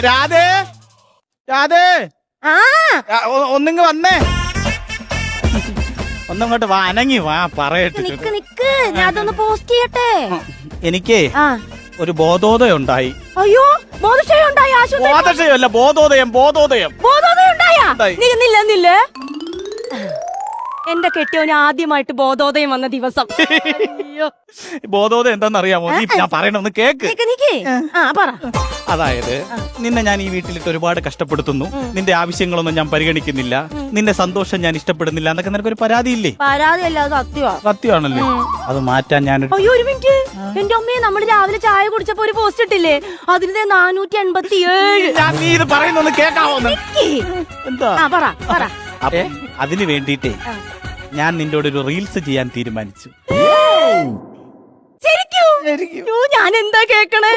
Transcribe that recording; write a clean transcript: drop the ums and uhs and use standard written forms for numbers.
രാധേ രാധേ ഒന്നിങ്ങ് വന്നേ, ഒന്നങ്ങോട്ട് വാ, അനങ്ങി വാ, പറയട്ടെ. ഞാൻ അതൊന്ന് പോസ്റ്റ് ചെയ്യട്ടെ. എനിക്കേ ഒരു ബോധോദയം ഉണ്ടായി. അയ്യോ, ബോധക്ഷയം ഉണ്ടായി? ബോധക്ഷയമല്ല, ബോധോദയം. ബോധോദയം ഉണ്ടായാ? എന്റെ കെട്ടിയോന് ആദ്യമായിട്ട് ബോധോദയം വന്ന ദിവസം. ബോധോദയം എന്താണെന്നറിയാമോ? ഞാൻ പറയണമെന്ന് കേക്ക്. അതായത് നിന്നെ ഞാൻ ഈ വീട്ടിലിട്ട് ഒരുപാട് കഷ്ടപ്പെടുത്തുന്നു, നിന്റെ ആവശ്യങ്ങളൊന്നും ഞാൻ പരിഗണിക്കുന്നില്ല, നിന്റെ സന്തോഷം ഞാൻ ഇഷ്ടപ്പെടുന്നില്ല എന്നൊക്കെ നിനക്കൊരു പരാതിയില്ലേ? പരാതിയല്ല, സത്യമാണല്ലേ? അത് മാറ്റാൻ ഞാൻ അയ്യോ ഒരു മിനിറ്റ്, എന്റെ അമ്മയെ നമ്മൾ രാവിലെ ചായ കുടിച്ചപ്പോ ഒരു പോസ്റ്റ് ഇട്ടില്ലേ, അതിന്റെ 487. നീ ഇത് പറയുന്നൊന്ന് കേക്കാവോ? എന്താ പറ. അതിന് വേണ്ടിട്ടേ ഞാൻ നിന്നോട് ഒരു റീൽസ് ചെയ്യാൻ തീരുമാനിച്ചു. ശരിക്കും? ഞാൻ എന്താ കേക്കണേ?